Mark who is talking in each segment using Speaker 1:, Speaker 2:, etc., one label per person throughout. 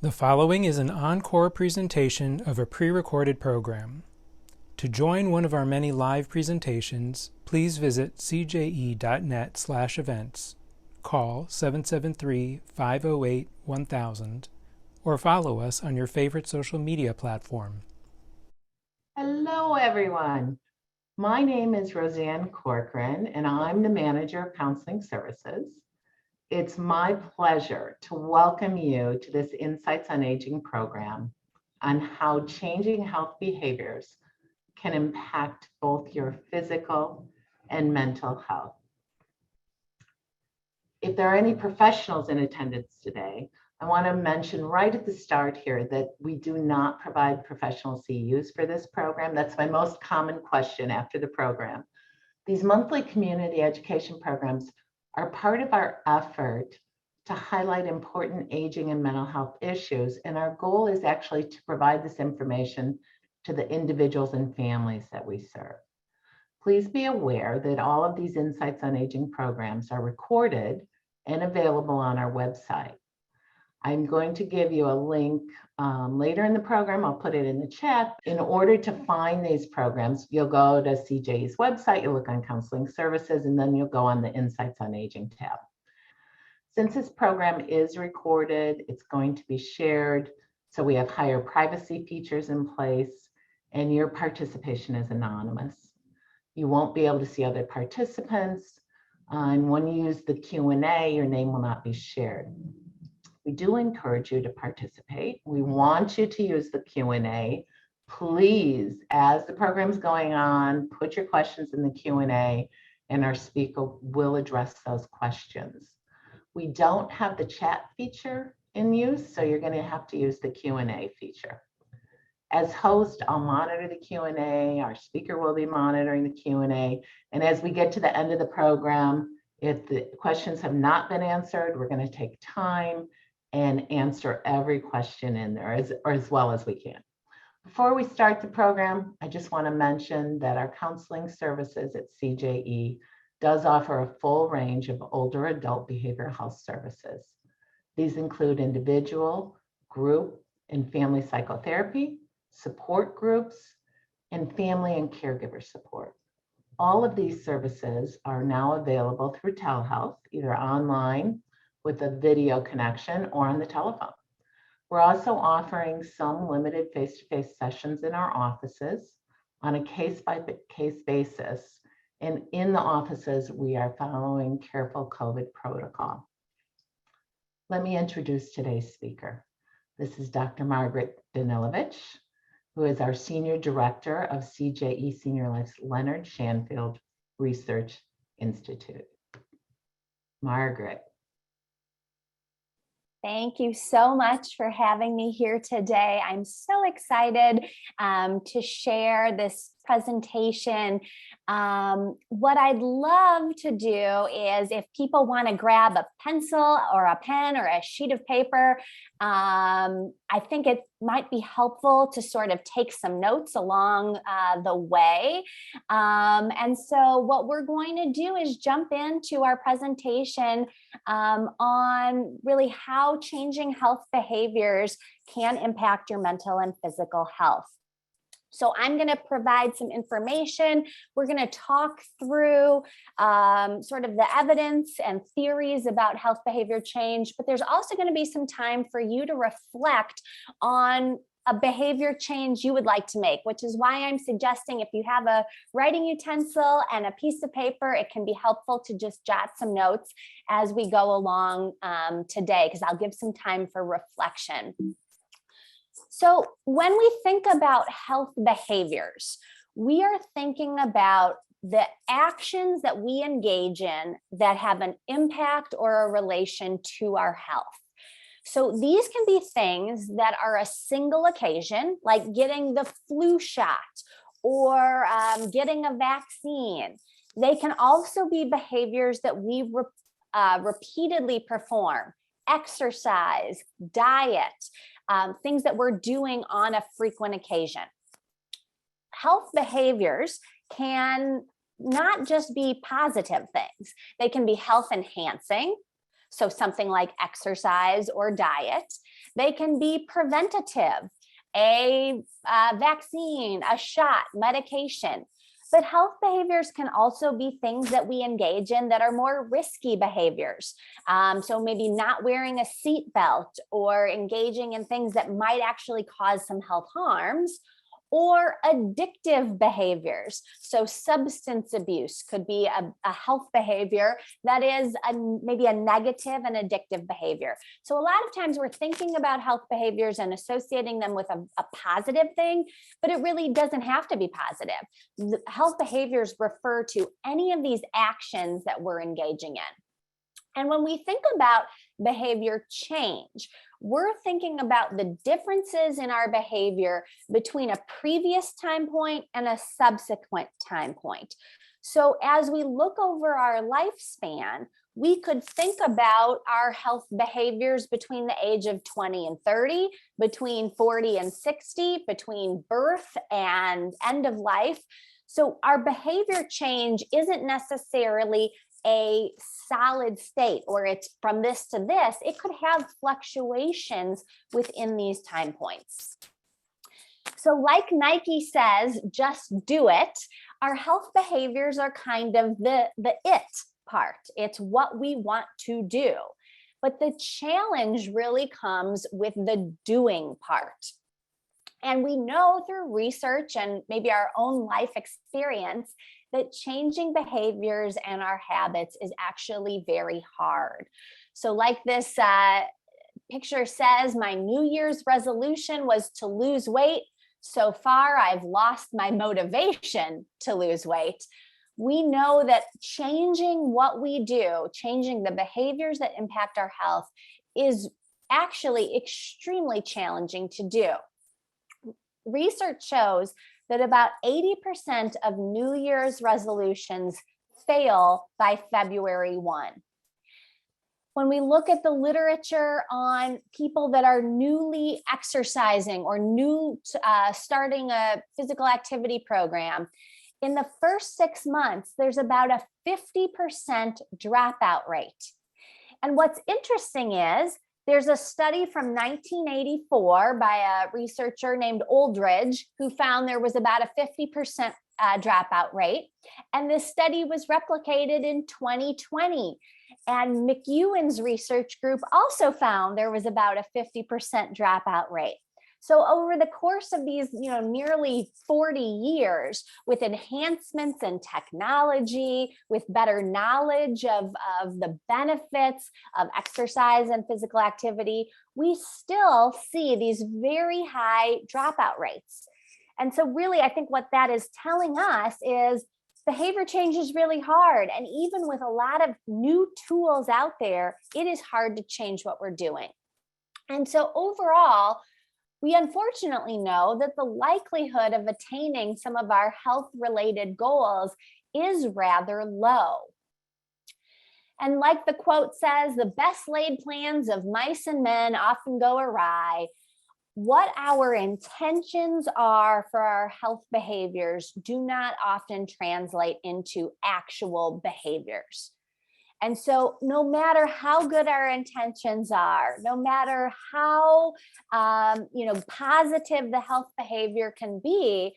Speaker 1: The following is an encore presentation of a pre-recorded program. To join one of our many live presentations, please visit cje.net/events, call 773-508-1000, or follow us on your favorite social media platform.
Speaker 2: Hello, everyone. My name is Roseanne Corcoran, and I'm the Manager of Counseling Services. It's my pleasure to welcome you to this Insights on Aging program on how changing health behaviors can impact both your physical and mental health. If there are any professionals in attendance today, I want to mention right at the start here that we do not provide professional CEUs for this program. That's my most common question after the program. These monthly community education programs are part of our effort to highlight important aging and mental health issues. And our goal is actually to provide this information to the individuals and families that we serve. Please be aware that all of these Insights on Aging programs are recorded and available on our website. I'm going to give you a link later in the program. I'll put it in the chat. In order to find these programs, you'll go to CJE's website, you'll look on Counseling Services, and then you'll go on the Insights on Aging tab. Since this program is recorded, it's going to be shared, so we have higher privacy features in place, and your participation is anonymous. You won't be able to see other participants, and when you use the Q&A, your name will not be shared. We do encourage you to participate. We want you to use the Q&A. Please, as the program's going on, put your questions in the Q&A and our speaker will address those questions. We don't have the chat feature in use, so you're going to have to use the Q&A feature. As host, I'll monitor the Q&A. Our speaker will be monitoring the Q&A. And as we get to the end of the program, if the questions have not been answered, we're going to take time and answer every question in there as well as we can. Before we start the program, I just want to mention that our counseling services at CJE does offer a full range of older adult behavioral health services. These include individual, group, and family psychotherapy, support groups, and family and caregiver support. All of these services are now available through telehealth, either online with a video connection or on the telephone. We're also offering some limited face-to-face sessions in our offices on a case-by-case basis. And in the offices, we are following careful COVID protocol. Let me introduce today's speaker. This is Dr. Margaret Danilovich, who is our Senior Director of CJE SeniorLife's Leonard Schanfield Research Institute. Margaret.
Speaker 3: Thank you so much for having me here today. I'm so excited to share this presentation. What I'd love to do is if people want to grab a pencil or a pen or a sheet of paper, I think it might be helpful to sort of take some notes along the way. And so what we're going to do is jump into our presentation on really how changing health behaviors can impact your mental and physical health. So I'm going to provide some information. We're going to talk through sort of the evidence and theories about health behavior change, but there's also going to be some time for you to reflect on a behavior change you would like to make, which is why I'm suggesting if you have a writing utensil and a piece of paper, it can be helpful to just jot some notes as we go along today, because I'll give some time for reflection. So when we think about health behaviors, we are thinking about the actions that we engage in that have an impact or a relation to our health. So these can be things that are a single occasion, like getting the flu shot or getting a vaccine. They can also be behaviors that we repeatedly perform, exercise, diet, things that we're doing on a frequent occasion. Health behaviors can not just be positive things. They can be health enhancing, So something like exercise or diet. They can be preventative, a vaccine, a shot, medication. But health behaviors can also be things that we engage in that are more risky behaviors. So maybe not wearing a seatbelt or engaging in things that might actually cause some health harms, or addictive behaviors. So substance abuse could be a health behavior that is maybe a negative and addictive behavior. So a lot of times we're thinking about health behaviors and associating them with a positive thing, but it really doesn't have to be positive. The health behaviors refer to any of these actions that we're engaging in. And when we think about behavior change, we're thinking about the differences in our behavior between a previous time point and a subsequent time point. So as we look over our lifespan, we could think about our health behaviors between the age of 20 and 30, between 40 and 60, between birth and end of life. So our behavior change isn't necessarily a solid state, or it's from this to this. It could have fluctuations within these time points. So like Nike says, just do it. Our health behaviors are kind of the it part. It's what we want to do. But the challenge really comes with the doing part. And we know through research and maybe our own life experience that changing behaviors and our habits is actually very hard. So like this picture says, my New Year's resolution was to lose weight. So far, I've lost my motivation to lose weight. We know that changing what we do, changing the behaviors that impact our health, is actually extremely challenging to do. Research shows that about 80% of New Year's resolutions fail by February 1. When we look at the literature on people that are newly exercising or starting a physical activity program, in the first 6 months, there's about a 50% dropout rate. And what's interesting is there's a study from 1984 by a researcher named Oldridge who found there was about a 50% dropout rate. And this study was replicated in 2020. And McEwen's research group also found there was about a 50% dropout rate. So over the course of these, nearly 40 years, with enhancements in technology, with better knowledge of the benefits of exercise and physical activity, we still see these very high dropout rates. And so really, I think what that is telling us is behavior change is really hard. And even with a lot of new tools out there, it is hard to change what we're doing. And so overall, we unfortunately know that the likelihood of attaining some of our health-related goals is rather low. And like the quote says, the best laid plans of mice and men often go awry. What our intentions are for our health behaviors do not often translate into actual behaviors. And so no matter how good our intentions are, no matter how positive the health behavior can be,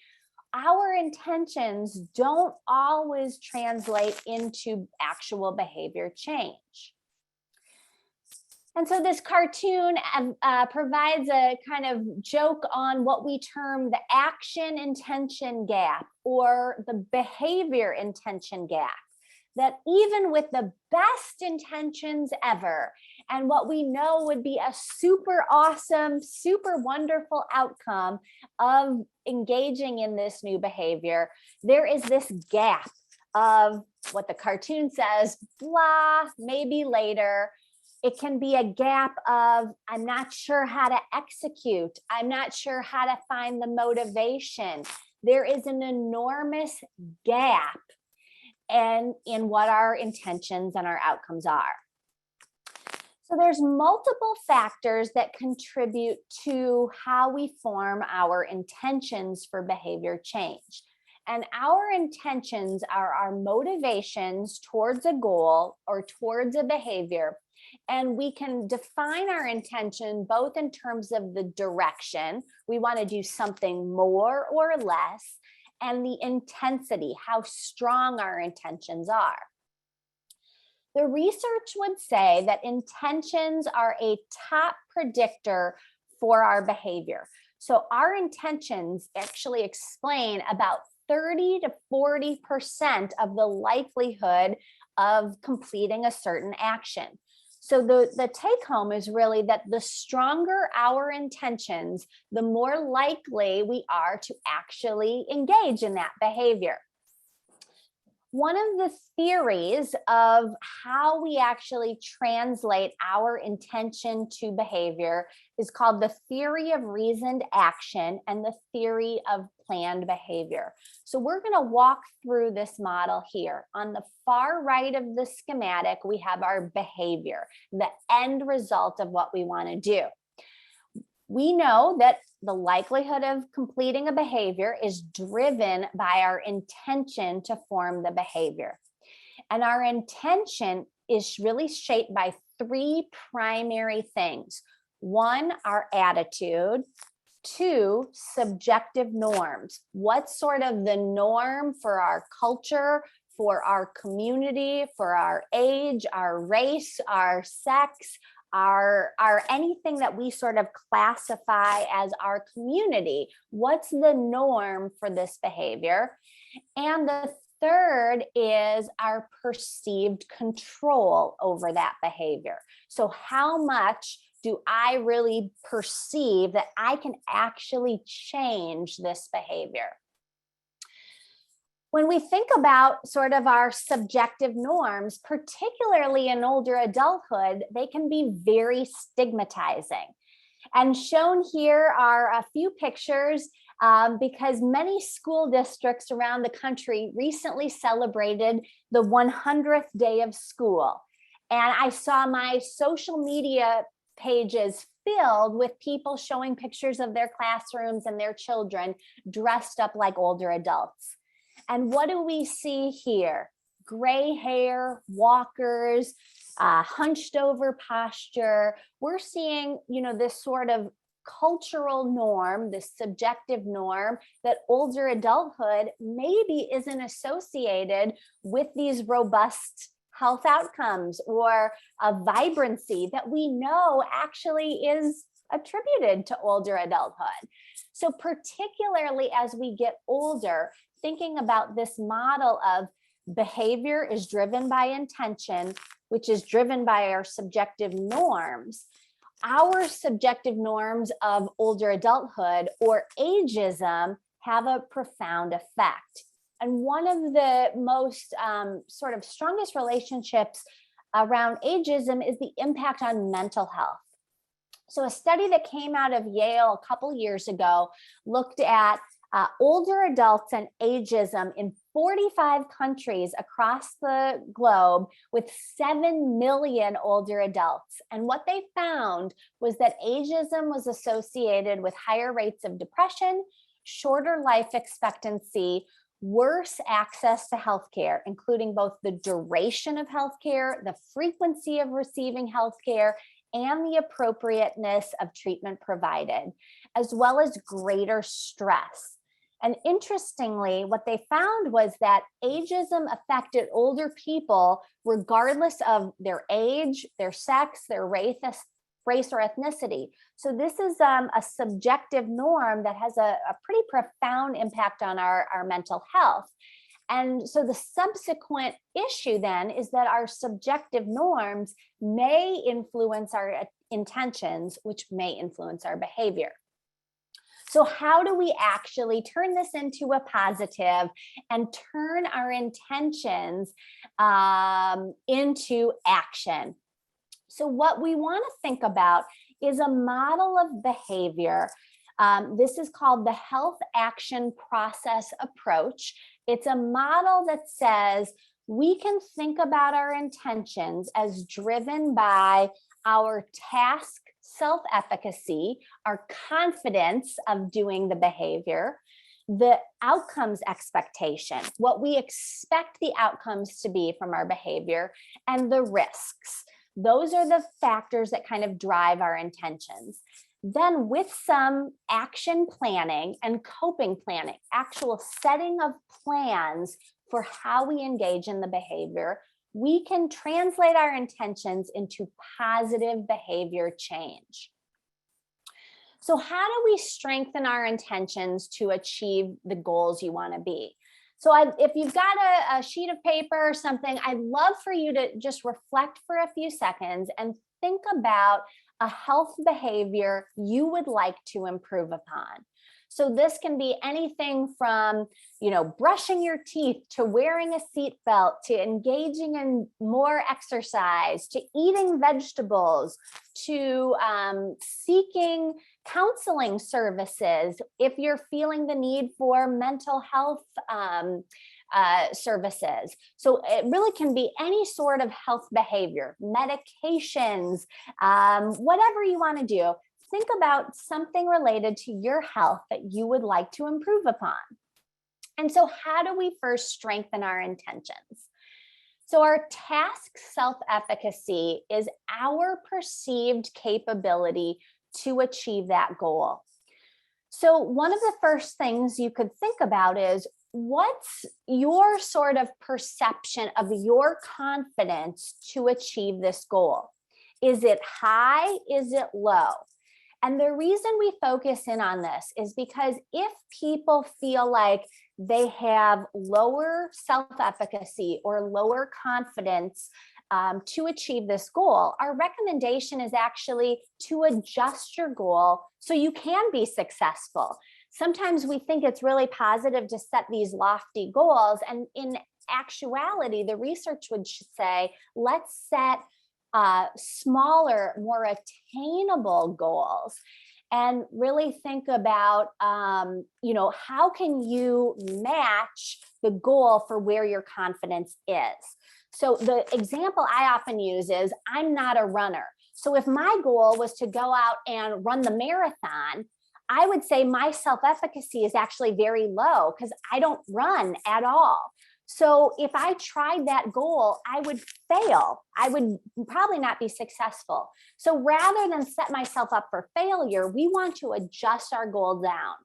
Speaker 3: our intentions don't always translate into actual behavior change. And so this cartoon provides a kind of joke on what we term the action intention gap or the behavior intention gap. That even with the best intentions ever, and what we know would be a super awesome, super wonderful outcome of engaging in this new behavior, there is this gap of what the cartoon says, blah, maybe later. It can be a gap of, I'm not sure how to execute. I'm not sure how to find the motivation. There is an enormous gap and in what our intentions and our outcomes are. So there's multiple factors that contribute to how we form our intentions for behavior change. And our intentions are our motivations towards a goal or towards a behavior. And we can define our intention both in terms of the direction, we want to do something more or less, and the intensity, how strong our intentions are. The research would say that intentions are a top predictor for our behavior. So our intentions actually explain about 30 to 40% of the likelihood of completing a certain action. So the take home is really that the stronger our intentions, the more likely we are to actually engage in that behavior. One of the theories of how we actually translate our intention to behavior is called the theory of reasoned action and the theory of planned behavior. So we're going to walk through this model here. On the far right of the schematic, we have our behavior, the end result of what we want to do. We know that the likelihood of completing a behavior is driven by our intention to form the behavior. And our intention is really shaped by three primary things. One, our attitude. Two, subjective norms. What's sort of the norm for our culture, for our community, for our age, our race, our sex, our anything that we sort of classify as our community? What's the norm for this behavior? And the third is our perceived control over that behavior. So how much do I really perceive that I can actually change this behavior? When we think about sort of our subjective norms, particularly in older adulthood, they can be very stigmatizing. And shown here are a few pictures because many school districts around the country recently celebrated the 100th day of school. And I saw my social media pages filled with people showing pictures of their classrooms and their children dressed up like older adults. And what do we see here? Gray hair, walkers, hunched over posture. We're seeing, this sort of cultural norm, this subjective norm that older adulthood maybe isn't associated with these robust health outcomes or a vibrancy that we know actually is attributed to older adulthood. So particularly as we get older, thinking about this model of behavior is driven by intention, which is driven by our subjective norms. Our subjective norms of older adulthood or ageism have a profound effect. And one of the most sort of strongest relationships around ageism is the impact on mental health. So a study that came out of Yale a couple years ago looked at older adults and ageism in 45 countries across the globe with 7 million older adults. And what they found was that ageism was associated with higher rates of depression, shorter life expectancy, worse access to healthcare, including both the duration of healthcare, the frequency of receiving healthcare, and the appropriateness of treatment provided, as well as greater stress. And interestingly, what they found was that ageism affected older people regardless of their age, their sex, their race or ethnicity. So this is a subjective norm that has a pretty profound impact on our mental health. And so the subsequent issue then is that our subjective norms may influence our intentions, which may influence our behavior. So how do we actually turn this into a positive and turn our intentions into action? So what we want to think about is a model of behavior. This is called the Health Action Process Approach. It's a model that says we can think about our intentions as driven by our task self-efficacy, our confidence of doing the behavior, the outcomes expectation, what we expect the outcomes to be from our behavior, and the risks. Those are the factors that kind of drive our intentions. Then with some action planning and coping planning, actual setting of plans for how we engage in the behavior, we can translate our intentions into positive behavior change. So how do we strengthen our intentions to achieve the goals you want to be? So if you've got a sheet of paper or something, I'd love for you to just reflect for a few seconds and think about a health behavior you would like to improve upon. So this can be anything from, brushing your teeth to wearing a seatbelt to engaging in more exercise to eating vegetables to seeking counseling services if you're feeling the need for mental health services. So it really can be any sort of health behavior, medications, whatever you want to do. Think about something related to your health that you would like to improve upon. And so how do we first strengthen our intentions? So our task self-efficacy is our perceived capability to achieve that goal. So one of the first things you could think about is, what's your sort of perception of your confidence to achieve this goal? Is it high? Is it low? And the reason we focus in on this is because if people feel like they have lower self-efficacy or lower confidence to achieve this goal, our recommendation is actually to adjust your goal so you can be successful. Sometimes we think it's really positive to set these lofty goals, and in actuality, the research would say, let's set smaller, more attainable goals, and really think about, how can you match the goal for where your confidence is? So the example I often use is, I'm not a runner. So if my goal was to go out and run the marathon, I would say my self-efficacy is actually very low because I don't run at all. So if I tried that goal, I would fail. I would probably not be successful. So rather than set myself up for failure, we want to adjust our goal down.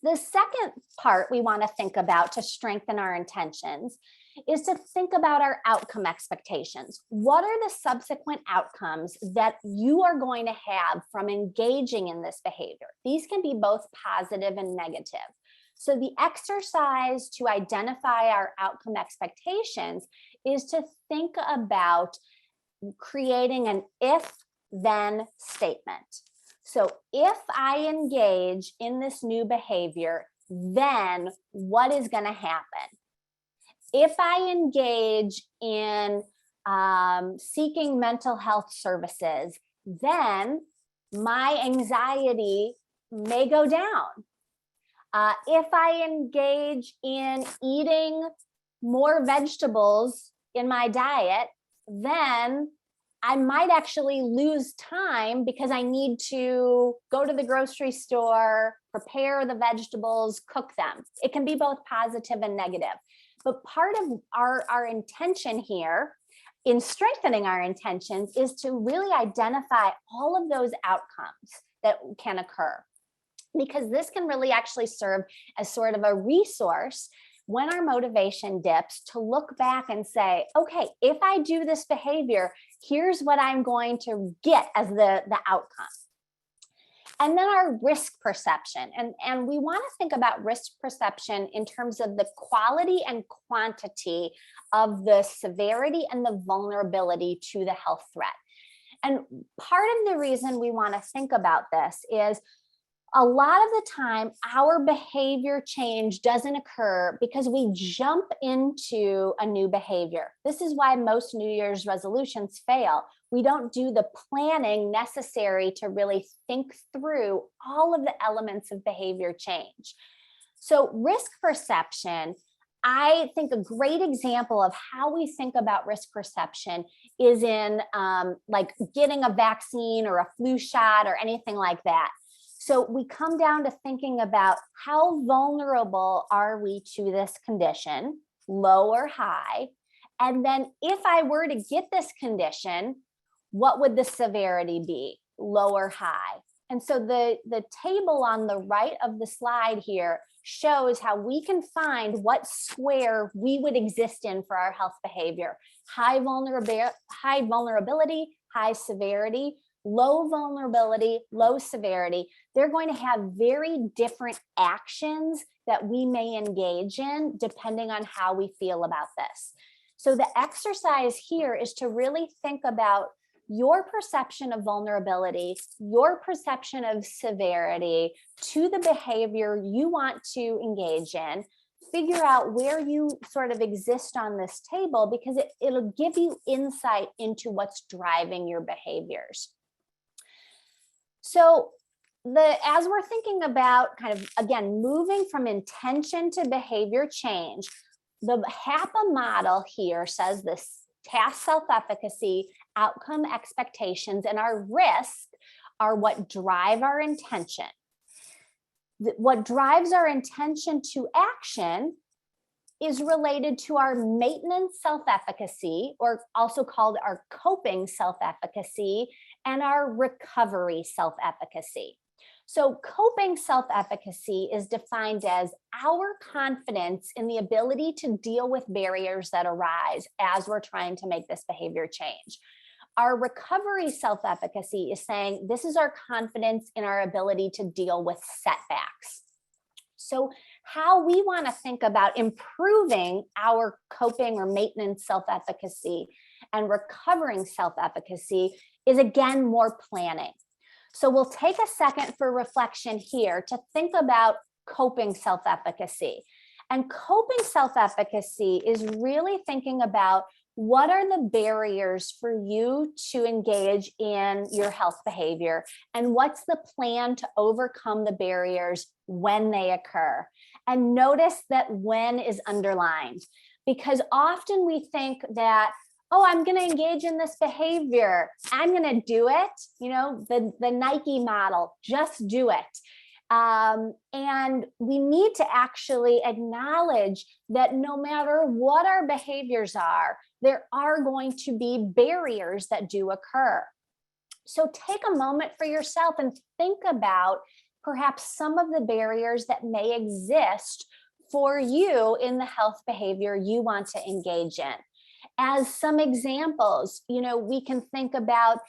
Speaker 3: The second part we want to think about to strengthen our intentions is to think about our outcome expectations. What are the subsequent outcomes that you are going to have from engaging in this behavior? These can be both positive and negative. So the exercise to identify our outcome expectations is to think about creating an if-then statement. So if I engage in this new behavior, then what is going to happen? If I engage in seeking mental health services, then my anxiety may go down. If I engage in eating more vegetables in my diet, then I might actually lose time because I need to go to the grocery store, prepare the vegetables, cook them. It can be both positive and negative. But part of our intention here in strengthening our intentions is to really identify all of those outcomes that can occur, because this can really actually serve as sort of a resource when our motivation dips to look back and say, okay, if I do this behavior, here's what I'm going to get as the outcome. And then our risk perception. And we want to think about risk perception in terms of the quality and quantity of the severity and the vulnerability to the health threat. And part of the reason we want to think about this is a lot of the time our behavior change doesn't occur because we jump into a new behavior. This is why most New Year's resolutions fail. We don't do the planning necessary to really think through all of the elements of behavior change. So risk perception, I think a great example of how we think about risk perception is in like getting a vaccine or a flu shot or anything like that. So we come down to thinking about how vulnerable are we to this condition, low or high, And then if I were to get this condition, what would the severity be? Low or high? And so the table on the right of the slide here shows how we can find what square we would exist in for our health behavior. High vulnerability, high severity, low vulnerability, low severity. They're going to have very different actions that we may engage in depending on how we feel about this. So the exercise here is to really think about your perception of vulnerability, your perception of severity to the behavior you want to engage in. Figure out where you sort of exist on this table, because it'll give you insight into what's driving your behaviors. So as we're thinking about kind of, again, moving from intention to behavior change, the HAPA model here says this: task self-efficacy, outcome expectations, and our risk are what drive our intention. What drives our intention to action is related to our maintenance self-efficacy, or also called our coping self-efficacy, and our recovery self-efficacy. So coping self-efficacy is defined as our confidence in the ability to deal with barriers that arise as we're trying to make this behavior change. Our recovery self-efficacy is saying this is our confidence in our ability to deal with setbacks. So how we want to think about improving our coping or maintenance self-efficacy and recovering self-efficacy is, again, more planning. So we'll take a second for reflection here to think about coping self-efficacy. And coping self-efficacy is really thinking about what are the barriers for you to engage in your health behavior, and what's the plan to overcome the barriers when they occur. And notice that when is underlined, because often we think that, oh, I'm going to engage in this behavior, I'm going to do it, the Nike model, just do it. And we need to actually acknowledge that no matter what our behaviors are, there are going to be barriers that do occur. So take a moment for yourself and think about perhaps some of the barriers that may exist for you in the health behavior you want to engage in. As some examples, we can think about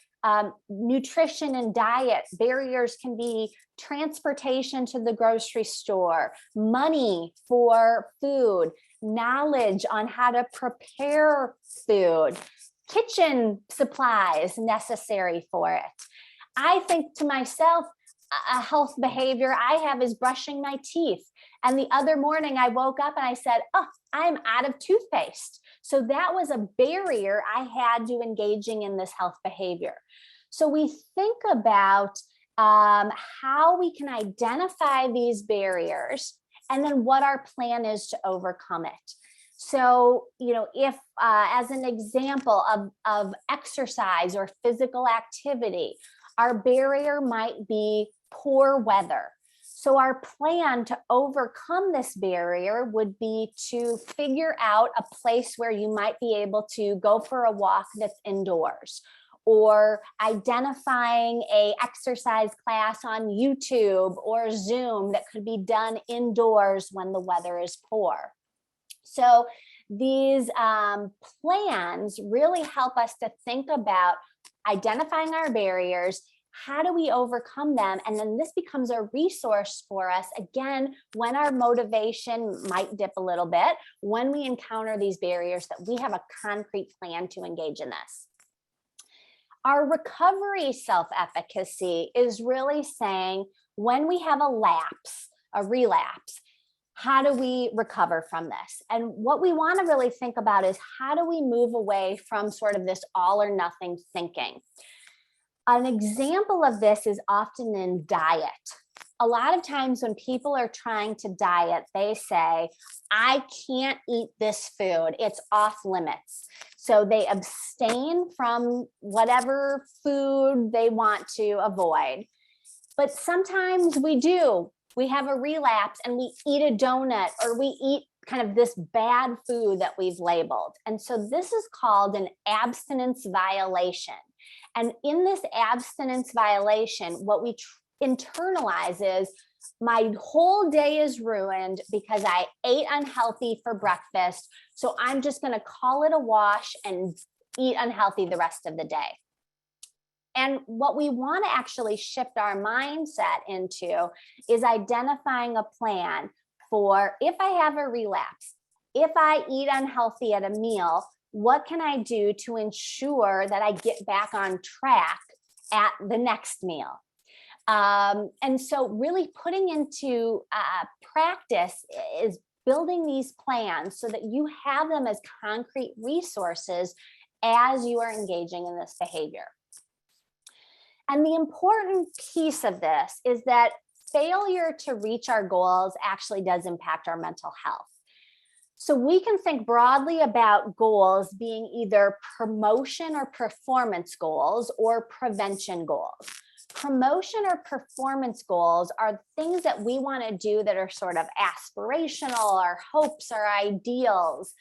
Speaker 3: nutrition and diet. Barriers can be transportation to the grocery store, money for food, knowledge on how to prepare food, kitchen supplies necessary for it. I think to myself, a health behavior I have is brushing my teeth. And the other morning I woke up and I said, oh, I'm out of toothpaste. So that was a barrier I had to engaging in this health behavior. So we think about how we can identify these barriers and then what our plan is to overcome it. So, if as an example of exercise or physical activity, our barrier might be poor weather. So our plan to overcome this barrier would be to figure out a place where you might be able to go for a walk that's indoors, or identifying a exercise class on YouTube or Zoom that could be done indoors when the weather is poor. So these plans really help us to think about identifying our barriers. How do we overcome them? And then this becomes a resource for us, again, when our motivation might dip a little bit, when we encounter these barriers, that we have a concrete plan to engage in this. Our recovery self-efficacy is really saying when we have a relapse, how do we recover from this? And what we want to really think about is how do we move away from sort of this all or nothing thinking? An example of this is often in diet. A lot of times when people are trying to diet, they say, I can't eat this food, it's off limits. So they abstain from whatever food they want to avoid. But sometimes we have a relapse and we eat a donut, or we eat kind of this bad food that we've labeled. And so this is called an abstinence violation. And in this abstinence violation, what we internalize is my whole day is ruined because I ate unhealthy for breakfast. So I'm just going to call it a wash and eat unhealthy the rest of the day. And what we want to actually shift our mindset into is identifying a plan for if I have a relapse, if I eat unhealthy at a meal, what can I do to ensure that I get back on track at the next meal? And so really putting into practice is building these plans so that you have them as concrete resources as you are engaging in this behavior. And the important piece of this is that failure to reach our goals actually does impact our mental health. So we can think broadly about goals being either promotion or performance goals or prevention goals. Promotion or performance goals are things that we want to do that are sort of aspirational, our hopes, our ideals.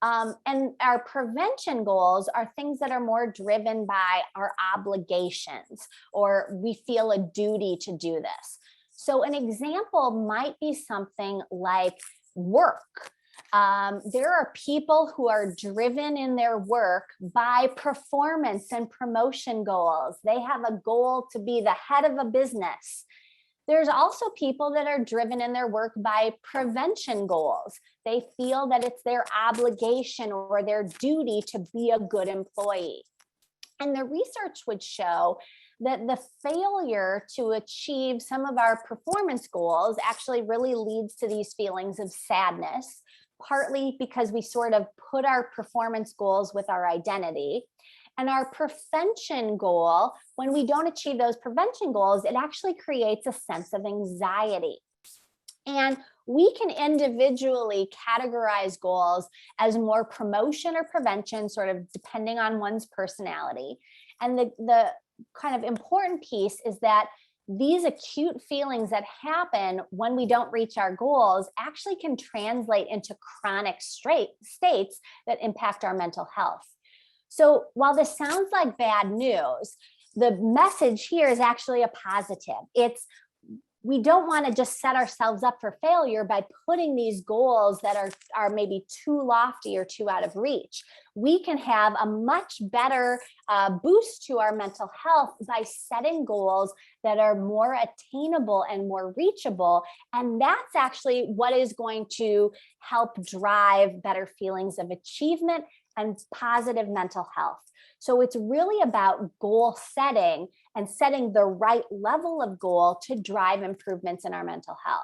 Speaker 3: And our prevention goals are things that are more driven by our obligations, or we feel a duty to do this. So an example might be something like work. There are people who are driven in their work by performance and promotion goals. They have a goal to be the head of a business. There's also people that are driven in their work by prevention goals. They feel that it's their obligation or their duty to be a good employee. And the research would show that the failure to achieve some of our performance goals actually really leads to these feelings of sadness, partly because we sort of put our performance goals with our identity. And our prevention goal, when we don't achieve those prevention goals, it actually creates a sense of anxiety. And we can individually categorize goals as more promotion or prevention, sort of depending on one's personality. And the kind of important piece is that these acute feelings that happen when we don't reach our goals actually can translate into chronic states that impact our mental health. So while this sounds like bad news, the message here is actually a positive. We don't want to just set ourselves up for failure by putting these goals that are maybe too lofty or too out of reach. We can have a much better boost to our mental health by setting goals that are more attainable and more reachable. And that's actually what is going to help drive better feelings of achievement and positive mental health. So it's really about goal setting and setting the right level of goal to drive improvements in our mental health.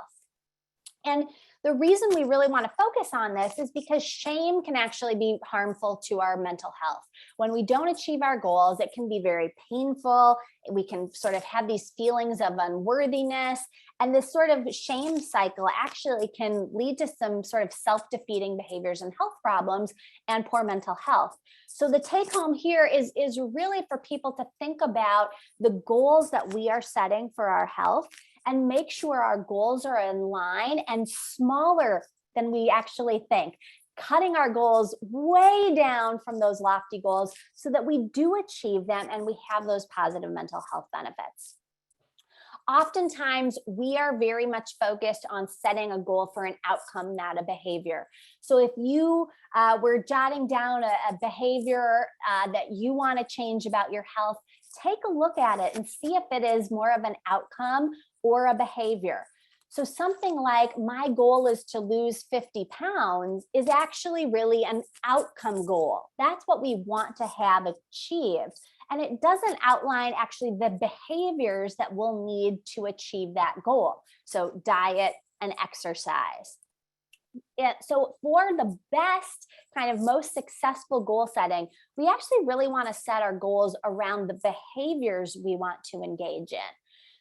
Speaker 3: And the reason we really want to focus on this is because shame can actually be harmful to our mental health. When we don't achieve our goals, it can be very painful. We can sort of have these feelings of unworthiness. And this sort of shame cycle actually can lead to some sort of self-defeating behaviors and health problems and poor mental health. So the take home here is really for people to think about the goals that we are setting for our health and make sure our goals are in line and smaller than we actually think, cutting our goals way down from those lofty goals so that we do achieve them and we have those positive mental health benefits. Oftentimes, we are very much focused on setting a goal for an outcome, not a behavior. So if you were jotting down a behavior that you want to change about your health, take a look at it and see if it is more of an outcome or a behavior. So something like my goal is to lose 50 pounds is actually really an outcome goal. That's what we want to have achieved. And it doesn't outline actually the behaviors that we'll need to achieve that goal. So diet and exercise. So for the best, kind of most successful goal setting, we actually really want to set our goals around the behaviors we want to engage in.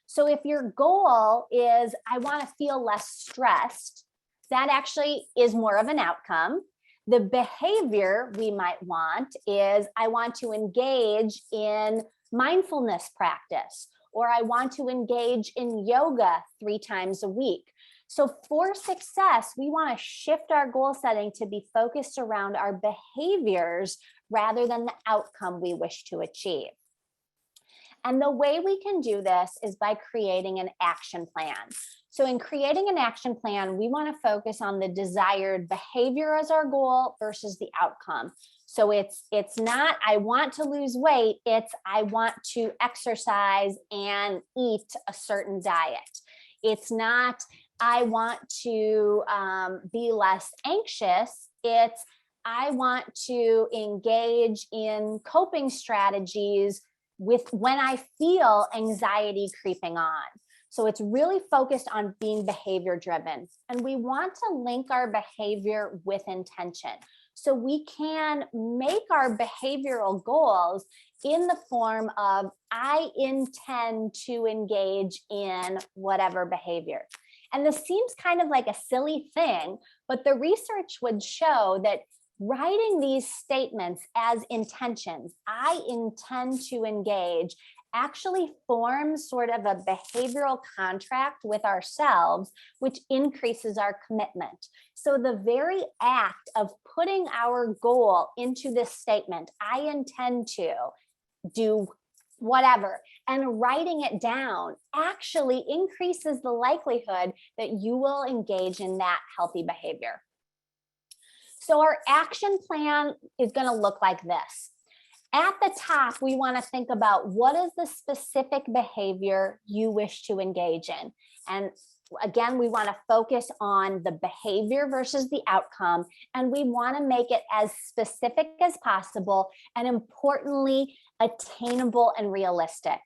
Speaker 3: So if your goal is, I want to feel less stressed, that actually is more of an outcome. The behavior we might want is, I want to engage in mindfulness practice, or I want to engage in yoga 3 times a week. So for success, we want to shift our goal setting to be focused around our behaviors rather than the outcome we wish to achieve. And the way we can do this is by creating an action plan. So in creating an action plan, we want to focus on the desired behavior as our goal versus the outcome. So it's not, I want to lose weight, it's I want to exercise and eat a certain diet. It's not, I want to be less anxious, it's I want to engage in coping strategies with when I feel anxiety creeping on. So it's really focused on being behavior driven. And we want to link our behavior with intention. So we can make our behavioral goals in the form of, I intend to engage in whatever behavior. And this seems kind of like a silly thing, but the research would show that writing these statements as intentions, I intend to engage, actually forms sort of a behavioral contract with ourselves, which increases our commitment. So the very act of putting our goal into this statement, I intend to do whatever, and writing it down actually increases the likelihood that you will engage in that healthy behavior. So our action plan is going to look like this. At the top, we want to think about what is the specific behavior you wish to engage in. And again, we want to focus on the behavior versus the outcome, and we want to make it as specific as possible, and importantly, attainable and realistic.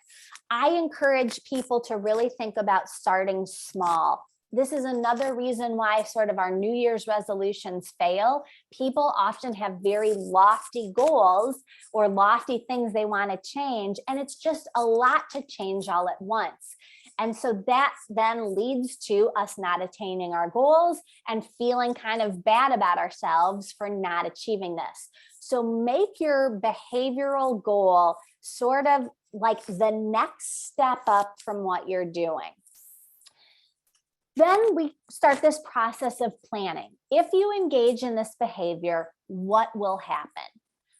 Speaker 3: I encourage people to really think about starting small. This is another reason why sort of our New Year's resolutions fail. People often have very lofty goals or lofty things they want to change, and it's just a lot to change all at once. And so that then leads to us not attaining our goals and feeling kind of bad about ourselves for not achieving this. So make your behavioral goal sort of like the next step up from what you're doing. Then we start this process of planning. If you engage in this behavior, what will happen?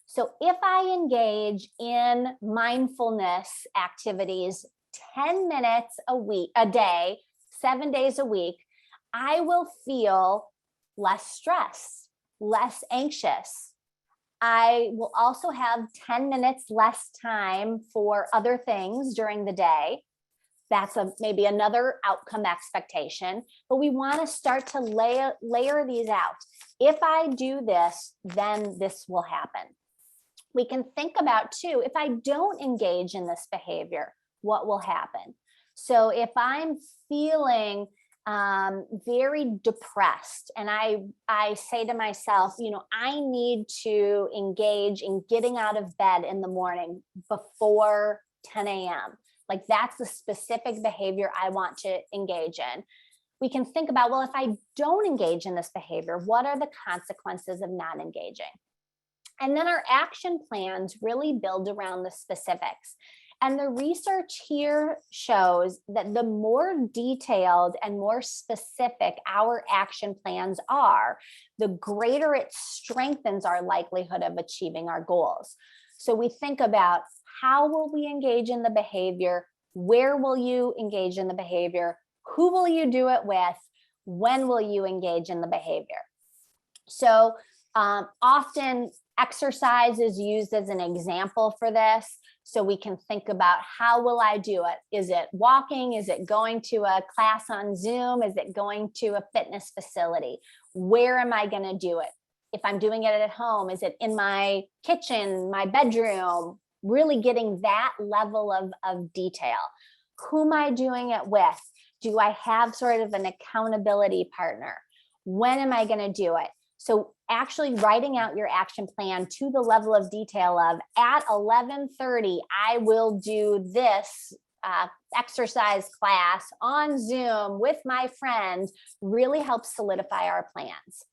Speaker 3: So if I engage in mindfulness activities 10 minutes a day, 7 days a week, I will feel less stressed, less anxious. I will also have 10 minutes less time for other things during the day. That's maybe another outcome expectation, but we want to start to layer these out. If I do this, then this will happen. We can think about too, if I don't engage in this behavior, what will happen? So if I'm feeling very depressed and I say to myself, I need to engage in getting out of bed in the morning before 10 a.m. Like that's the specific behavior I want to engage in. We can think about, well, if I don't engage in this behavior, what are the consequences of not engaging? And then our action plans really build around the specifics. And the research here shows that the more detailed and more specific our action plans are, the greater it strengthens our likelihood of achieving our goals. So we think about, how will we engage in the behavior? Where will you engage in the behavior? Who will you do it with? When will you engage in the behavior? So often exercise is used as an example for this. So we can think about, how will I do it? Is it walking? Is it going to a class on Zoom? Is it going to a fitness facility? Where am I going to do it? If I'm doing it at home, is it in my kitchen, my bedroom? Really getting that level of detail. Who am I doing it with? Do I have sort of an accountability partner? When am I going to do it? So actually writing out your action plan to the level of detail of, at 11:30, I will do this exercise class on Zoom with my friends, really helps solidify our plans.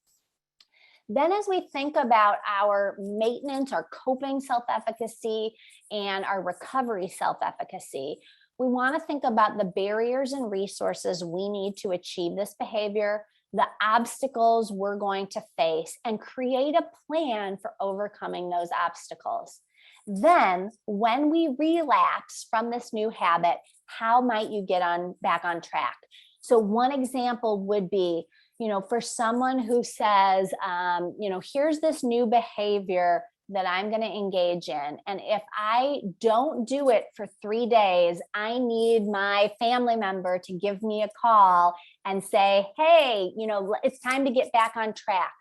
Speaker 3: Then as we think about our maintenance, our coping self-efficacy, and our recovery self-efficacy, We want to think about the barriers and resources we need to achieve this behavior, the obstacles we're going to face, and create a plan for overcoming those obstacles. Then, when we relapse from this new habit, how might you get back on track? So one example would be, for someone who says, here's this new behavior that I'm going to engage in. And if I don't do it for 3 days, I need my family member to give me a call and say, hey, it's time to get back on track.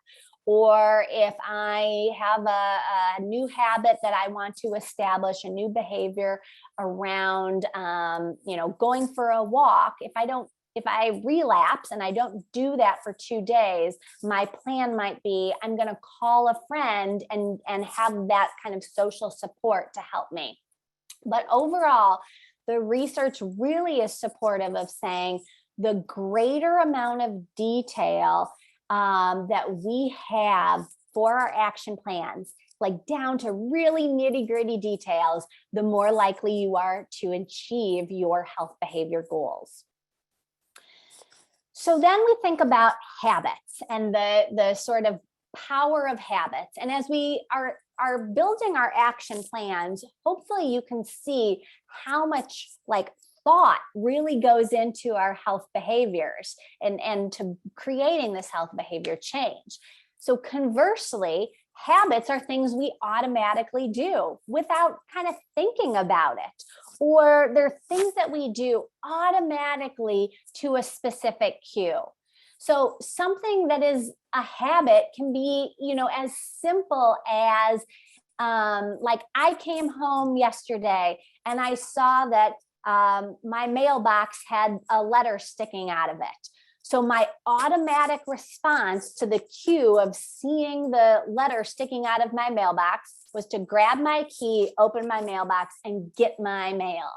Speaker 3: Or if I have a new habit that I want to establish, a new behavior around, going for a walk, if I relapse and I don't do that for 2 days, my plan might be I'm going to call a friend and have that kind of social support to help me. But overall, the research really is supportive of saying the greater amount of detail that we have for our action plans, like down to really nitty-gritty details, the more likely you are to achieve your health behavior goals. So then we think about habits and the sort of power of habits. And as we are building our action plans, hopefully you can see how much thought really goes into our health behaviors and to creating this health behavior change. So conversely, habits are things we automatically do without kind of thinking about it, or they're things that we do automatically to a specific cue. So something that is a habit can be, as simple as I came home yesterday and I saw that my mailbox had a letter sticking out of it. So my automatic response to the cue of seeing the letter sticking out of my mailbox was to grab my key, open my mailbox, and get my mail.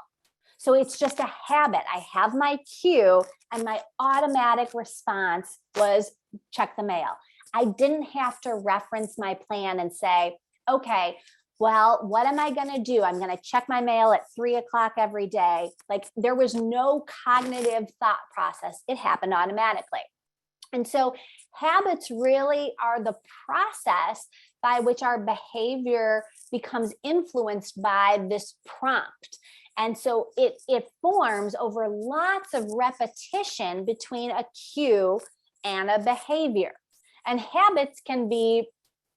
Speaker 3: So it's just a habit. I have my cue, and my automatic response was check the mail. I didn't have to reference my plan and say, okay, well, what am I going to do? I'm going to check my mail at 3 o'clock every day. There was no cognitive thought process. It happened automatically. And so habits really are the process by which our behavior becomes influenced by this prompt. And so it forms over lots of repetition between a cue and a behavior. And habits can be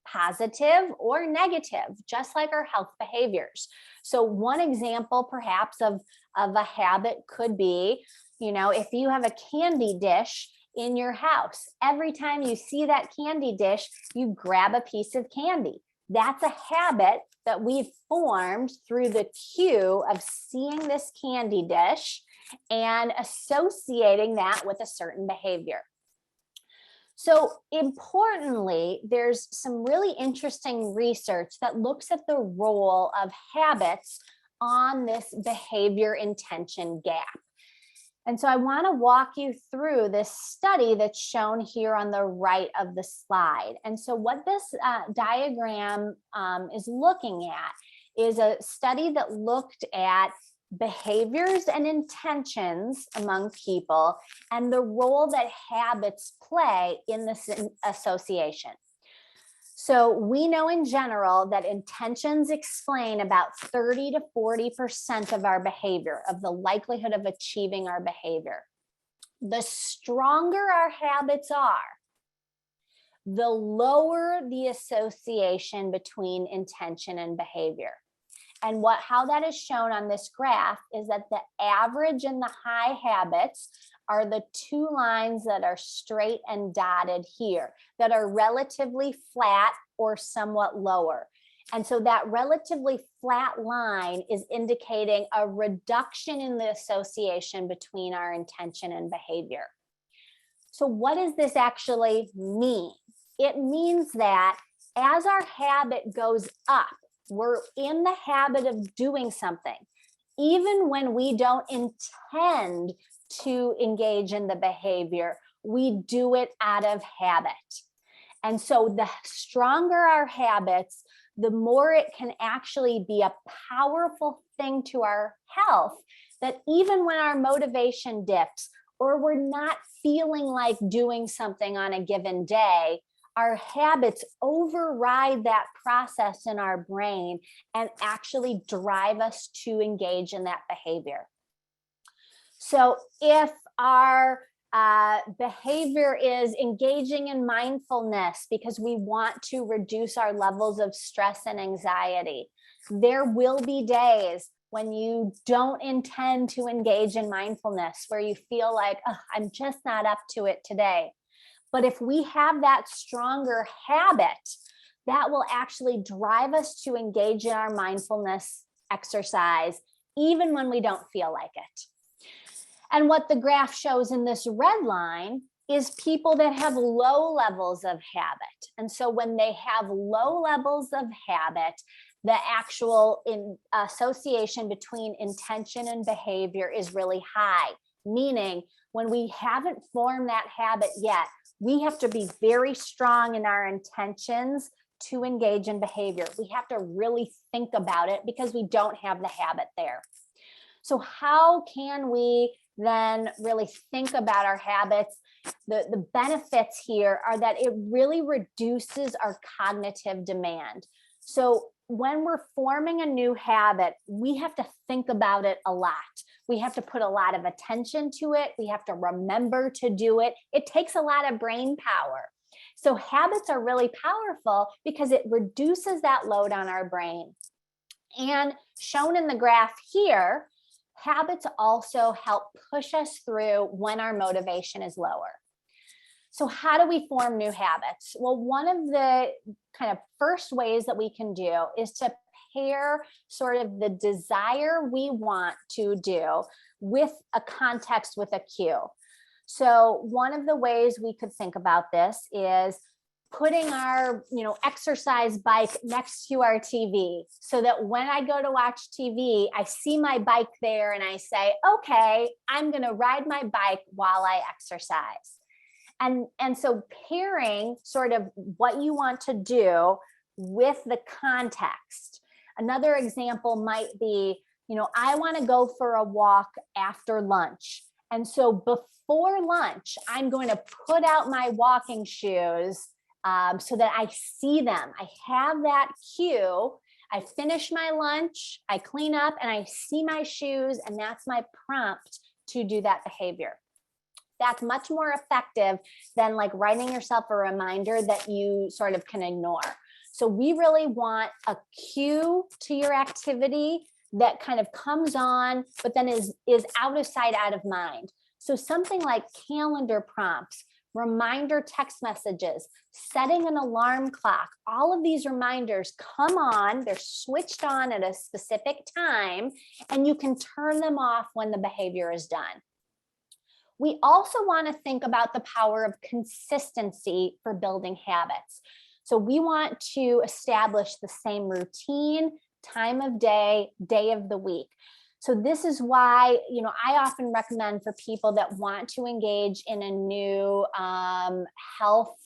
Speaker 3: positive or negative, just like our health behaviors. So one example perhaps of a habit could be, if you have a candy dish in your house, every time you see that candy dish, you grab a piece of candy. That's a habit that we've formed through the cue of seeing this candy dish and associating that with a certain behavior. So importantly, there's some really interesting research that looks at the role of habits on this behavior intention gap. And so I want to walk you through this study that's shown here on the right of the slide. And so what this diagram is looking at is a study that looked at behaviors and intentions among people and the role that habits play in this association. So we know in general that intentions explain about 30 to 40% of our behavior, of the likelihood of achieving our behavior. The stronger our habits are, the lower the association between intention and behavior. And how that is shown on this graph is that the average and the high habits are the two lines that are straight and dotted here, that are relatively flat or somewhat lower. And so that relatively flat line is indicating a reduction in the association between our intention and behavior. So what does this actually mean? It means that as our habit goes up, we're in the habit of doing something, even when we don't intend to engage in the behavior, we do it out of habit. And so the stronger our habits, the more it can actually be a powerful thing to our health that even when our motivation dips or we're not feeling like doing something on a given day, our habits override that process in our brain and actually drive us to engage in that behavior. So if our behavior is engaging in mindfulness because we want to reduce our levels of stress and anxiety, there will be days when you don't intend to engage in mindfulness, where you feel like, oh, I'm just not up to it today. But if we have that stronger habit, that will actually drive us to engage in our mindfulness exercise, even when we don't feel like it. And what the graph shows in this red line is people that have low levels of habit. And so when they have low levels of habit, the actual association between intention and behavior is really high, meaning when we haven't formed that habit yet, we have to be very strong in our intentions to engage in behavior. We have to really think about it because we don't have the habit there. So how can we then really think about our habits? The benefits here are that it really reduces our cognitive demand. So when we're forming a new habit, we have to think about it a lot. We have to put a lot of attention to it. We have to remember to do it. It takes a lot of brain power. So habits are really powerful because it reduces that load on our brain. And shown in the graph here, habits also help push us through when our motivation is lower. So how do we form new habits? Well, one of the kind of first ways that we can do is to pair sort of the desire we want to do with a context, with a cue. So one of the ways we could think about this is putting our, exercise bike next to our TV, so that when I go to watch TV, I see my bike there and I say, okay, I'm going to ride my bike while I exercise. And so pairing sort of what you want to do with the context. Another example might be, I want to go for a walk after lunch. And so before lunch, I'm going to put out my walking shoes so that I see them. I have that cue. I finish my lunch, I clean up, and I see my shoes, and that's my prompt to do that behavior. That's much more effective than like writing yourself a reminder that you sort of can ignore. So we really want a cue to your activity that kind of comes on, but then is out of sight, out of mind. So something like calendar prompts, reminder text messages, setting an alarm clock, all of these reminders come on, they're switched on at a specific time, and you can turn them off when the behavior is done. We also want to think about the power of consistency for building habits. So we want to establish the same routine, time of day, day of the week. So this is why, I often recommend for people that want to engage in a new health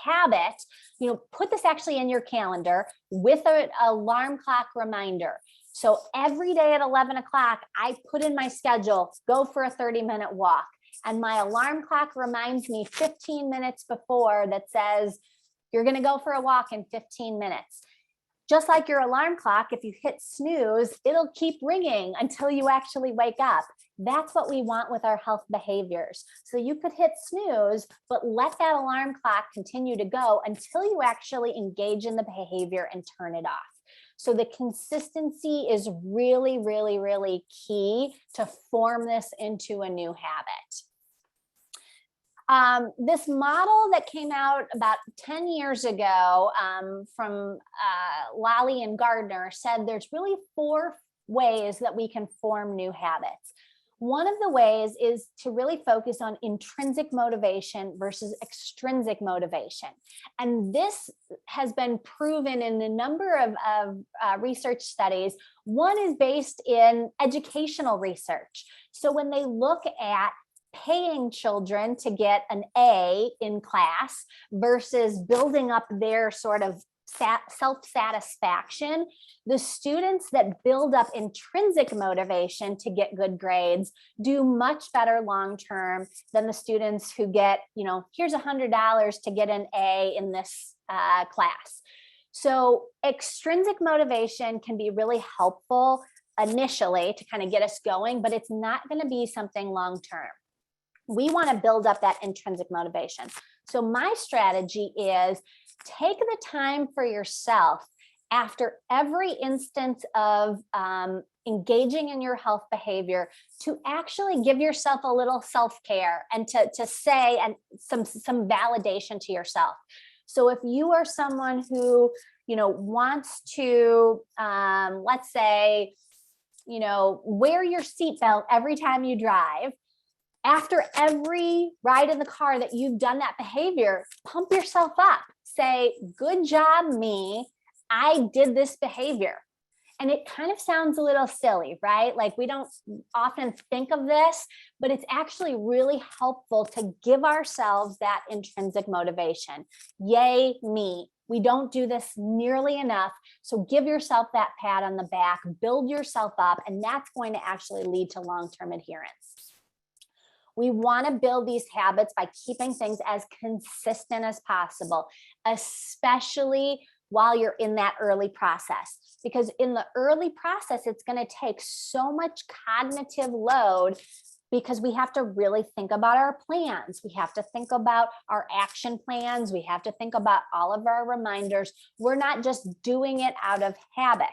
Speaker 3: habit, put this actually in your calendar with an alarm clock reminder. So every day at 11 o'clock, I put in my schedule, go for a 30-minute walk. And my alarm clock reminds me 15 minutes before that says, you're going to go for a walk in 15 minutes. Just like your alarm clock, if you hit snooze, it'll keep ringing until you actually wake up. That's what we want with our health behaviors. So you could hit snooze, but let that alarm clock continue to go until you actually engage in the behavior and turn it off. So the consistency is really, really, really key to form this into a new habit. This model that came out about 10 years ago from Lally and Gardner said there's really 4 ways that we can form new habits. One of the ways is to really focus on intrinsic motivation versus extrinsic motivation. And this has been proven in a number of research studies. One is based in educational research. So when they look at paying children to get an A in class versus building up their sort of self-satisfaction, the students that build up intrinsic motivation to get good grades do much better long-term than the students who get, here's $100 to get an A in this class. So extrinsic motivation can be really helpful initially to kind of get us going, but it's not going to be something long-term. We want to build up that intrinsic motivation. So my strategy is take the time for yourself after every instance of engaging in your health behavior to actually give yourself a little self-care and to say and some validation to yourself. So if you are someone who, wants to, let's say, wear your seatbelt every time you drive, after every ride in the car that you've done that behavior, pump yourself up. Say, good job, me. I did this behavior. And it kind of sounds a little silly, right? Like we don't often think of this, but it's actually really helpful to give ourselves that intrinsic motivation. Yay, me. We don't do this nearly enough. So give yourself that pat on the back, build yourself up, and that's going to actually lead to long-term adherence. We want to build these habits by keeping things as consistent as possible, especially while you're in that early process. Because in the early process, it's going to take so much cognitive load because we have to really think about our plans. We have to think about our action plans. We have to think about all of our reminders. We're not just doing it out of habit.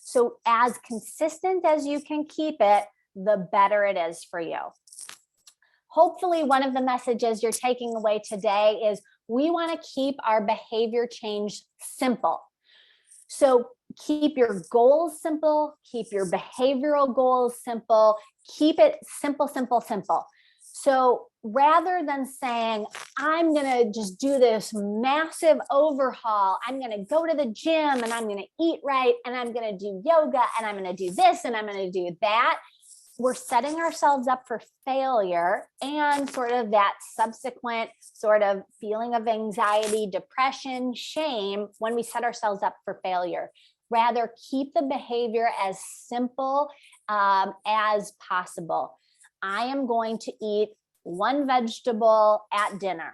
Speaker 3: So as consistent as you can keep it, the better it is for you. Hopefully, one of the messages you're taking away today is we want to keep our behavior change simple. So keep your goals simple, keep your behavioral goals simple, keep it simple, simple, simple. So rather than saying, I'm going to just do this massive overhaul, I'm going to go to the gym and I'm going to eat right and I'm going to do yoga and I'm going to do this and I'm going to do that, we're setting ourselves up for failure and sort of that subsequent sort of feeling of anxiety, depression, shame when we set ourselves up for failure. Rather, keep the behavior as simple as possible. I am going to eat one vegetable at dinner.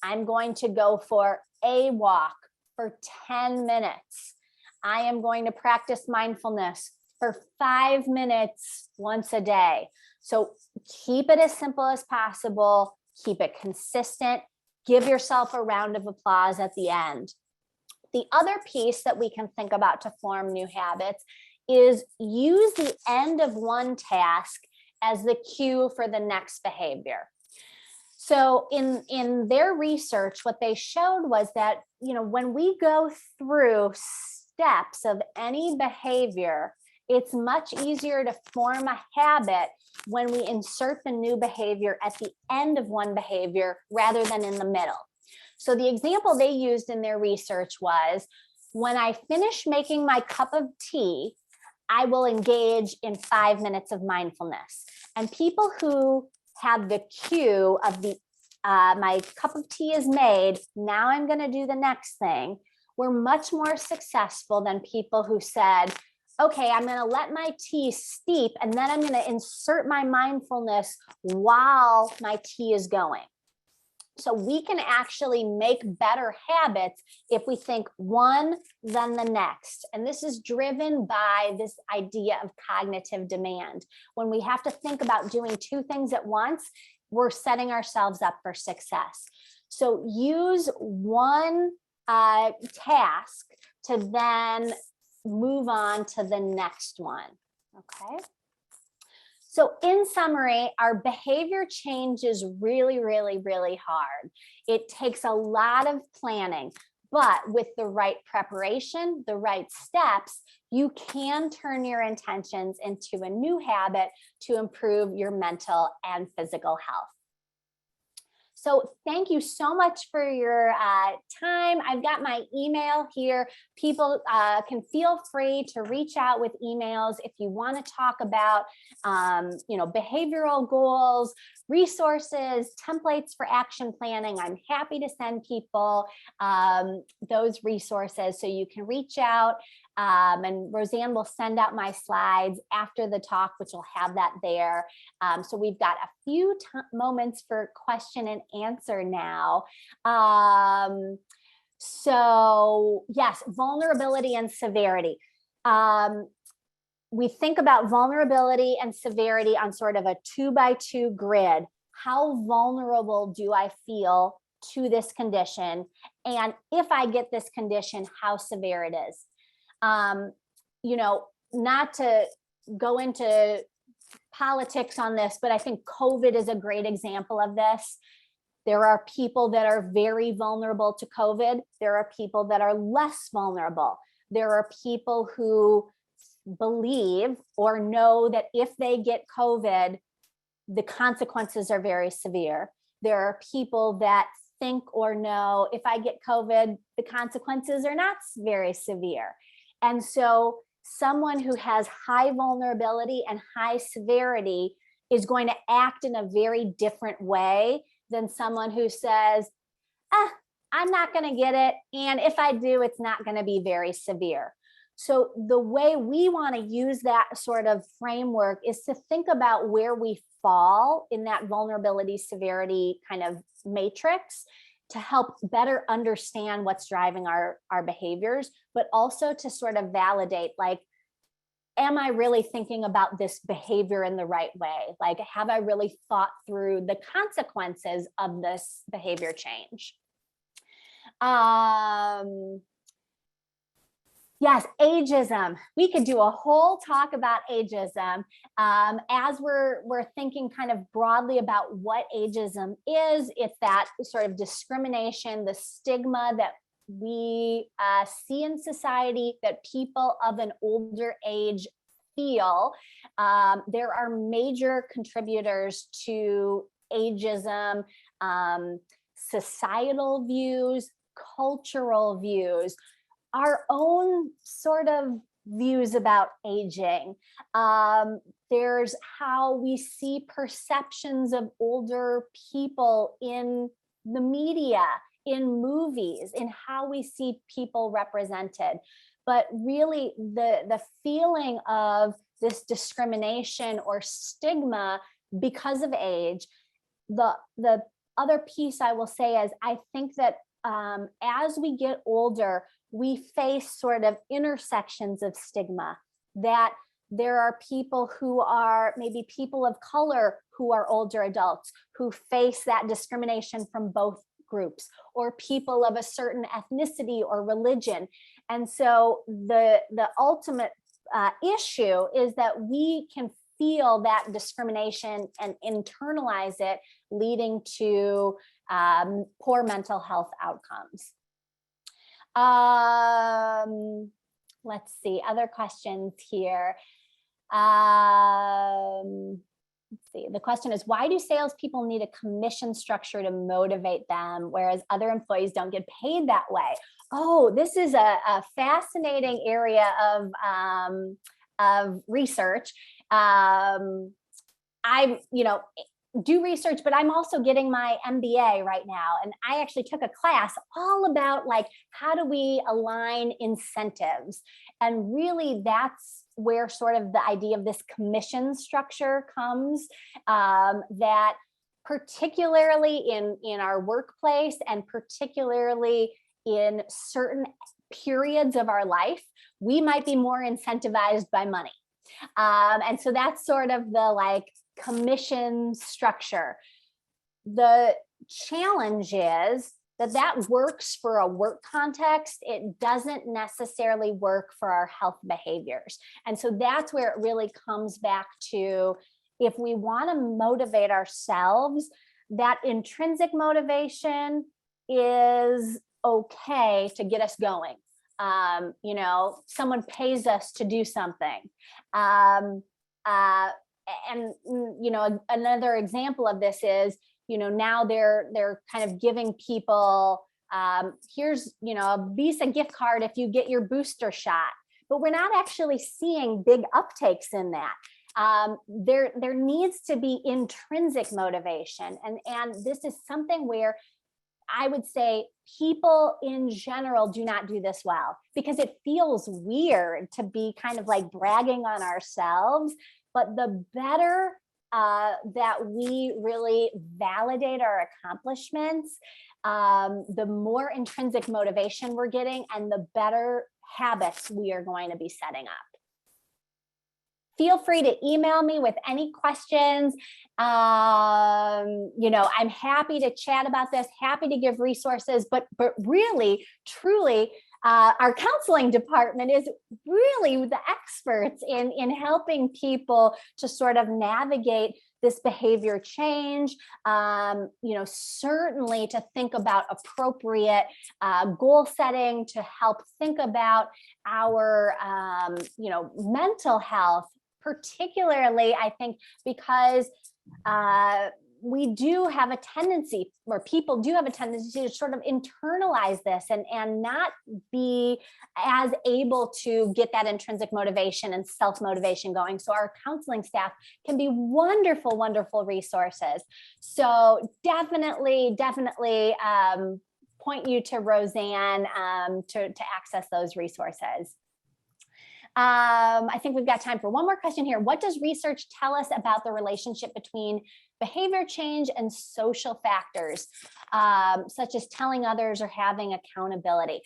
Speaker 3: I'm going to go for a walk for 10 minutes. I am going to practice mindfulness for 5 minutes once a day. So keep it as simple as possible, keep it consistent, give yourself a round of applause at the end. The other piece that we can think about to form new habits is use the end of one task as the cue for the next behavior. So in their research, what they showed was that, when we go through steps of any behavior, it's much easier to form a habit when we insert the new behavior at the end of one behavior rather than in the middle. So the example they used in their research was, when I finish making my cup of tea, I will engage in 5 minutes of mindfulness. And people who have the cue of my cup of tea is made, now I'm going to do the next thing, were much more successful than people who said, okay, I'm going to let my tea steep and then I'm going to insert my mindfulness while my tea is going. So we can actually make better habits if we think one, then the next. And this is driven by this idea of cognitive demand. When we have to think about doing two things at once, we're setting ourselves up for success. So use one task to then move on to the next one. Okay. So in summary, our behavior change is really, really, really hard. It takes a lot of planning, but with the right preparation, the right steps, you can turn your intentions into a new habit to improve your mental and physical health. So thank you so much for your time. I've got my email here. People can feel free to reach out with emails if you want to talk about, behavioral goals, resources, templates for action planning. I'm happy to send people those resources, so you can reach out. And Roseanne will send out my slides after the talk, which will have that there. So we've got a few moments for question and answer now. So yes, vulnerability and severity. We think about vulnerability and severity on sort of a 2x2 grid. How vulnerable do I feel to this condition? And if I get this condition, how severe it is? Not to go into politics on this, but I think COVID is a great example of this. There are people that are very vulnerable to COVID. There are people that are less vulnerable. There are people who believe or know that if they get COVID, the consequences are very severe. There are people that think or know, if I get COVID, the consequences are not very severe. And so someone who has high vulnerability and high severity is going to act in a very different way than someone who says, I'm not going to get it. And if I do, it's not going to be very severe. So the way we want to use that sort of framework is to think about where we fall in that vulnerability severity kind of matrix, to help better understand what's driving our behaviors, but also to sort of validate, like, am I really thinking about this behavior in the right way? Like, have I really thought through the consequences of this behavior change? Yes, ageism. We could do a whole talk about ageism as we're thinking kind of broadly about what ageism is. It's that sort of discrimination, the stigma that we see in society that people of an older age feel. There are major contributors to ageism, societal views, cultural views, our own sort of views about aging. There's how we see perceptions of older people in the media, in movies, in how we see people represented. But really the feeling of this discrimination or stigma because of age, the other piece I will say is, I think that as we get older, we face sort of intersections of stigma, that there are people who are maybe people of color who are older adults who face that discrimination from both groups, or people of a certain ethnicity or religion. And so the ultimate issue is that we can feel that discrimination and internalize it, leading to poor mental health outcomes. Let's see, other questions here. Let's see, the question is, why do salespeople need a commission structure to motivate them, whereas other employees don't get paid that way? Oh, this is a fascinating area of research. I do research, but I'm also getting my MBA right now. And I actually took a class all about, like, how do we align incentives? And really that's where sort of the idea of this commission structure comes, that particularly in our workplace, and particularly in certain periods of our life, we might be more incentivized by money. And so that's sort of the commission structure. The challenge is that works for a work context. It doesn't necessarily work for our health behaviors. And so that's where it really comes back to, if we want to motivate ourselves, that intrinsic motivation is okay to get us going. Someone pays us to do something. And another example of this is, now they're kind of giving people, here's, a Visa gift card if you get your booster shot, but we're not actually seeing big uptakes in that. There needs to be intrinsic motivation. And this is something where I would say people in general do not do this well, because it feels weird to be kind of like bragging on ourselves. But the better that we really validate our accomplishments, the more intrinsic motivation we're getting and the better habits we are going to be setting up. Feel free to email me with any questions. I'm happy to chat about this, happy to give resources, but really, truly, our counseling department is really the experts in helping people to sort of navigate this behavior change, certainly to think about appropriate goal setting, to help think about our, mental health, particularly, I think, because we do have a tendency, or people do have a tendency to sort of internalize this and not be as able to get that intrinsic motivation and self-motivation going. So our counseling staff can be wonderful, wonderful resources. So definitely point you to Roseanne to access those resources. I think we've got time for one more question here. What does research tell us about the relationship between behavior change and social factors, such as telling others or having accountability?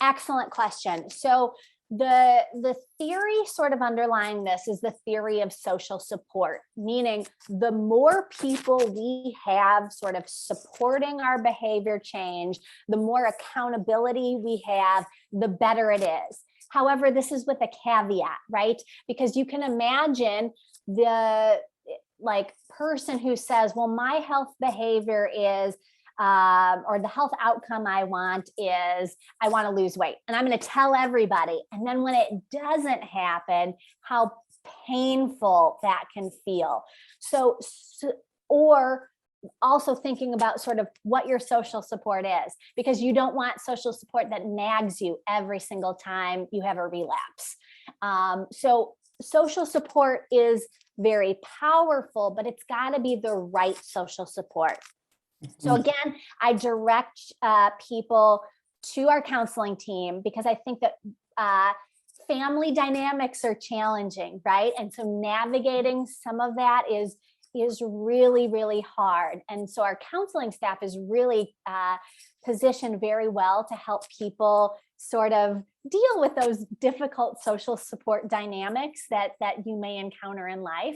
Speaker 3: Excellent question. So the theory sort of underlying this is the theory of social support, meaning the more people we have sort of supporting our behavior change, the more accountability we have, the better it is. However, this is with a caveat, right? Because you can imagine the person who says, well, my health behavior is, or the health outcome I want is, I want to lose weight. And I'm going to tell everybody. And then when it doesn't happen, how painful that can feel. Or also thinking about sort of what your social support is, because you don't want social support that nags you every single time you have a relapse. So social support is very powerful, but it's got to be the right social support. So again, I direct people to our counseling team, because I think that family dynamics are challenging, right? And so navigating some of that is really, really hard. And so our counseling staff is really positioned very well to help people sort of deal with those difficult social support dynamics that you may encounter in life,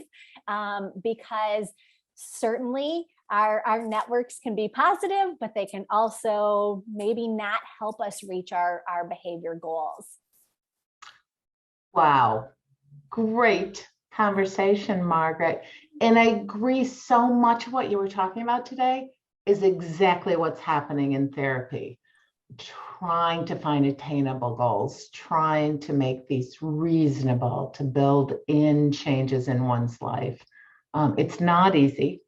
Speaker 3: because certainly our networks can be positive, but they can also maybe not help us reach our behavior goals.
Speaker 2: Wow, great conversation, Margaret. And I agree so much of what you were talking about today is exactly what's happening in therapy. Trying to find attainable goals, trying to make these reasonable, to build in changes in one's life. It's not easy.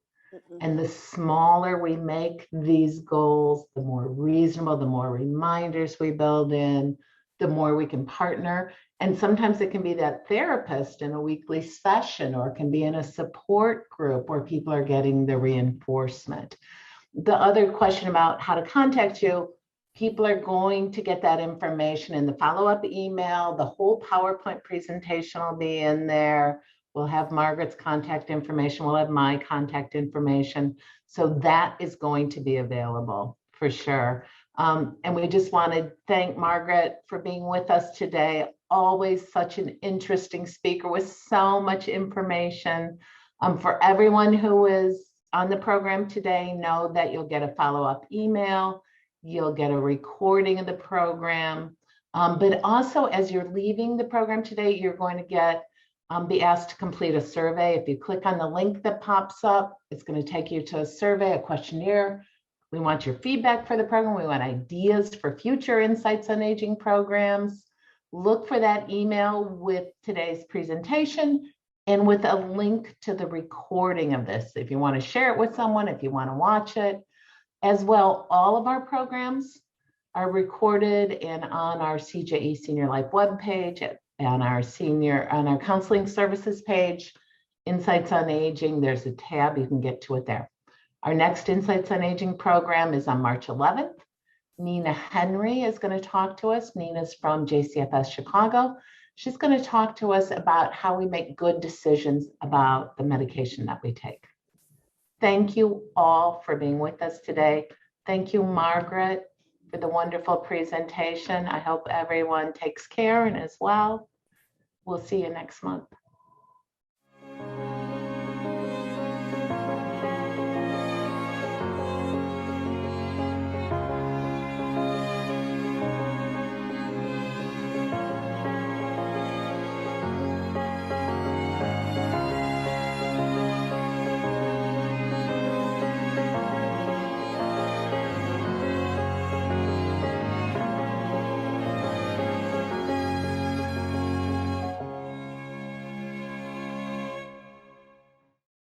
Speaker 2: And the smaller we make these goals, the more reasonable, the more reminders we build in, the more we can partner. And sometimes it can be that therapist in a weekly session, or it can be in a support group where people are getting the reinforcement. The other question about how to contact you, people are going to get that information in the follow-up email. The whole PowerPoint presentation will be in there. We'll have Margaret's contact information. We'll have my contact information. So that is going to be available for sure. And we just want to thank Margaret for being with us today. Always such an interesting speaker with so much information. For everyone who is on the program today, know that you'll get a follow-up email. You'll get a recording of the program. But also, as you're leaving the program today, you're going to be asked to complete a survey. If you click on the link that pops up, it's going to take you to a survey, a questionnaire. We want your feedback for the program. We want ideas for future Insights on Aging programs. Look for that email with today's presentation and with a link to the recording of this, if you want to share it with someone, if you want to watch it. As well, all of our programs are recorded and on our CJE SeniorLife webpage, on our Counseling Services page, Insights on Aging. There's a tab, you can get to it there. Our next Insights on Aging program is on March 11th. Nina Henry is going to talk to us. Nina's from JCFS Chicago. She's going to talk to us about how we make good decisions about the medication that we take. Thank you all for being with us today. Thank you, Margaret, for the wonderful presentation. I hope everyone takes care and is well. We'll see you next month.